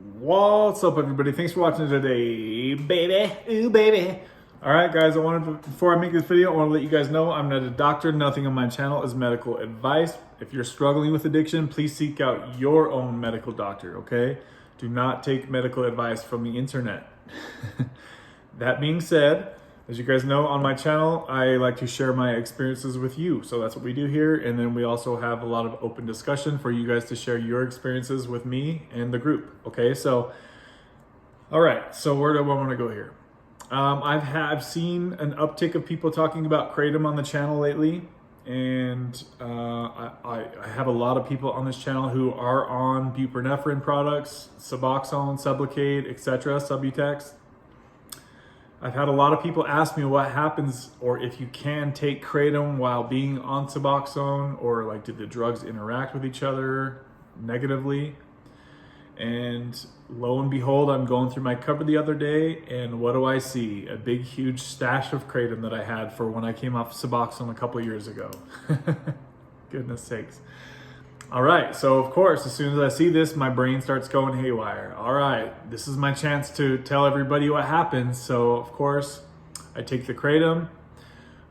What's up, everybody? Thanks for watching today, baby. Ooh, baby. All right, guys, before I make this video, I want to let you guys know I'm not a doctor. Nothing on my channel is medical advice. If you're struggling with addiction, please seek out your own medical doctor, okay? Do not take medical advice from the internet. That being said, as you guys know, on my channel, I like to share my experiences with you. So that's what we do here. And then we also have a lot of open discussion for you guys to share your experiences with me and the group. Okay, so, all right. So where do I want to go here? I've seen an uptick of people talking about Kratom on the channel lately. And I have a lot of people on this channel who are on buprenorphine products, Suboxone, Sublocade, etc., Subutex. I've had a lot of people ask me what happens, or if you can take Kratom while being on Suboxone, or like, did the drugs interact with each other negatively? And lo and behold, I'm going through my cupboard the other day, and what do I see? A big, huge stash of Kratom that I had for when I came off Suboxone a couple of years ago. Goodness sakes. All right, so of course, as soon as I see this, my brain starts going haywire. All right, this is my chance to tell everybody what happens. So of course, I take the Kratom.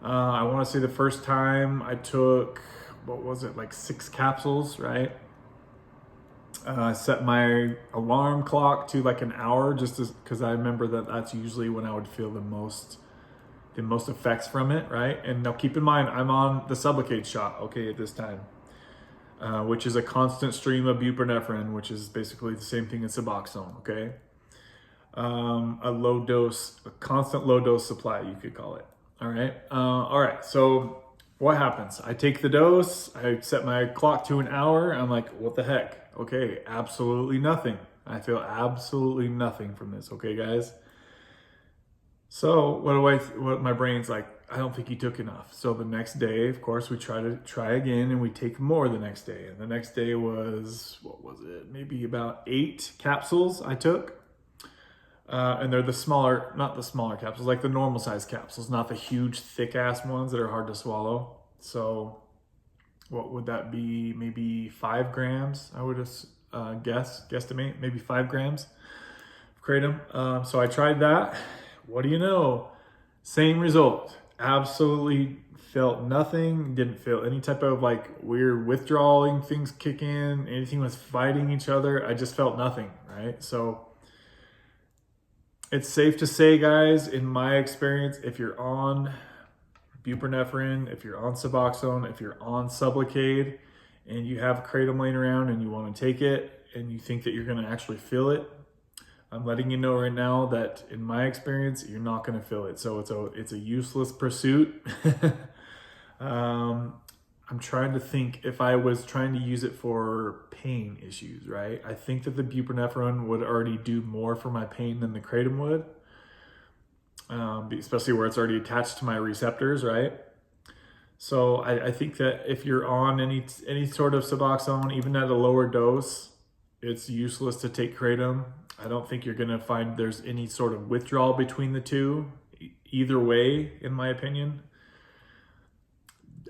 I want to say the first time I took, what was it, like 6 capsules, right? I set my alarm clock to like an hour, just because I remember that that's usually when I would feel the most effects from it, right? And now keep in mind, I'm on the Sublocade shot, okay, at this time. Which is a constant stream of buprenorphine, which is basically the same thing as Suboxone, okay? A constant low dose supply, you could call it, all right? So what happens? I take the dose, I set my clock to an hour, I'm like, what the heck? Okay, absolutely nothing. I feel absolutely nothing from this, okay, guys? So what my brain's like, I don't think you took enough. So the next day, of course, we try again, and we take more the next day. And the next day was, what was it? Maybe about 8 capsules I took. And they're not the smaller capsules, like the normal size capsules, not the huge thick ass ones that are hard to swallow. So what would that be? Maybe 5 grams, I would guesstimate, maybe 5 grams of Kratom. So I tried that. What do you know? Same result. Absolutely felt nothing. Didn't feel any type of like weird withdrawing things kick in. Anything was fighting each other. I just felt nothing, right? So it's safe to say, guys, in my experience, if you're on buprenorphine, if you're on Suboxone, if you're on Sublocade, and you have Kratom laying around and you want to take it and you think that you're going to actually feel it, I'm letting you know right now that in my experience, you're not going to feel it. So it's a useless pursuit. I'm trying to think if I was trying to use it for pain issues, right? I think that the buprenorphine would already do more for my pain than the Kratom would, especially where it's already attached to my receptors, right? So I think that if you're on any sort of Suboxone, even at a lower dose, it's useless to take Kratom. I don't think you're going to find there's any sort of withdrawal between the two, either way, in my opinion.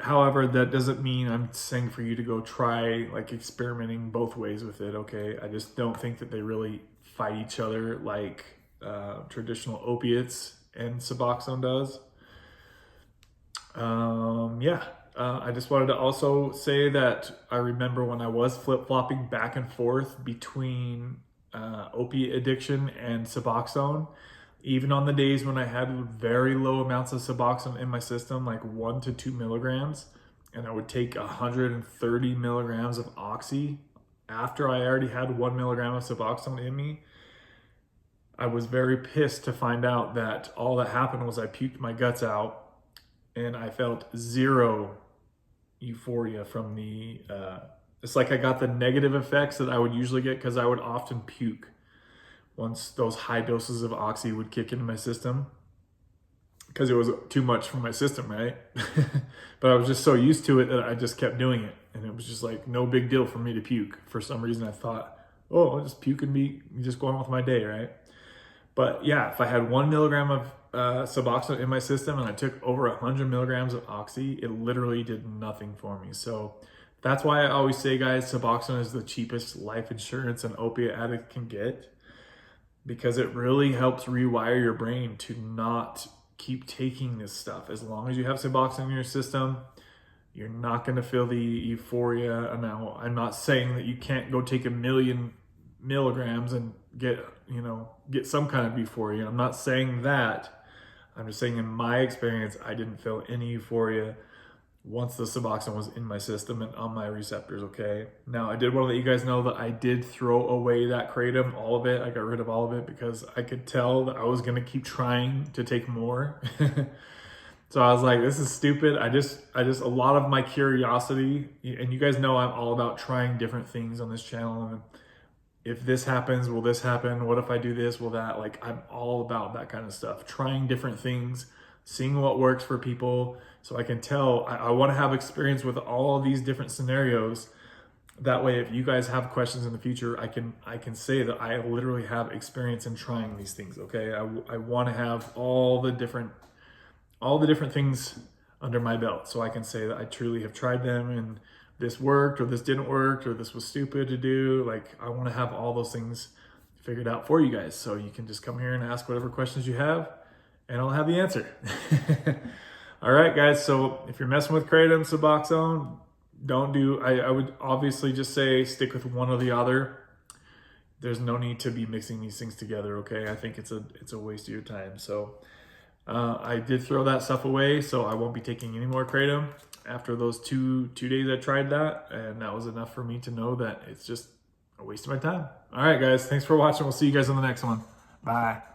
However, that doesn't mean I'm saying for you to go try like experimenting both ways with it, okay? I just don't think that they really fight each other like traditional opiates and Suboxone does. I just wanted to also say that I remember when I was flip-flopping back and forth between opiate addiction and Suboxone, even on the days when I had very low amounts of Suboxone in my system, like 1 to 2 milligrams, and I would take 130 milligrams of oxy after I already had 1 milligram of Suboxone in me, I was very pissed to find out that all that happened was I puked my guts out, and I felt zero euphoria from the it's like I got the negative effects that I would usually get, because I would often puke once those high doses of oxy would kick into my system, because it was too much for my system, right? But I was just so used to it that I just kept doing it, and it was just like no big deal for me to puke. For some reason I thought, oh, I'll just puke and be just going on with my day, right? But yeah, if I had 1 milligram of Suboxone in my system and I took over 100 milligrams of oxy, it literally did nothing for me. So That's why I always say, guys, Suboxone is the cheapest life insurance an opiate addict can get, because it really helps rewire your brain to not keep taking this stuff. As long as you have Suboxone in your system, you're not going to feel the euphoria. Now, I'm not saying that you can't go take 1,000,000 milligrams and get some kind of euphoria. I'm not saying that. I'm just saying in my experience, I didn't feel any euphoria once the Suboxone was in my system and on my receptors, okay? Now, I did want to let you guys know that I did throw away that Kratom, all of it. I got rid of all of it because I could tell that I was going to keep trying to take more. So I was like, this is stupid. I just, a lot of my curiosity, and you guys know I'm all about trying different things on this channel. And if this happens, will this happen? What if I do this? Will that? Like, I'm all about that kind of stuff. Trying different things, seeing what works for people. So I can tell, I want to have experience with all of these different scenarios. That way, if you guys have questions in the future, I can say that I literally have experience in trying these things, okay? I want to have all the different things under my belt, so I can say that I truly have tried them and this worked or this didn't work or this was stupid to do. Like, I want to have all those things figured out for you guys, so you can just come here and ask whatever questions you have and I'll have the answer. All right, guys, so if you're messing with Kratom, Suboxone, I would obviously just say stick with one or the other. There's no need to be mixing these things together, okay? I think it's a waste of your time. So I did throw that stuff away, so I won't be taking any more Kratom after those two days I tried that, and that was enough for me to know that it's just a waste of my time. All right, guys, thanks for watching. We'll see you guys on the next one. Bye.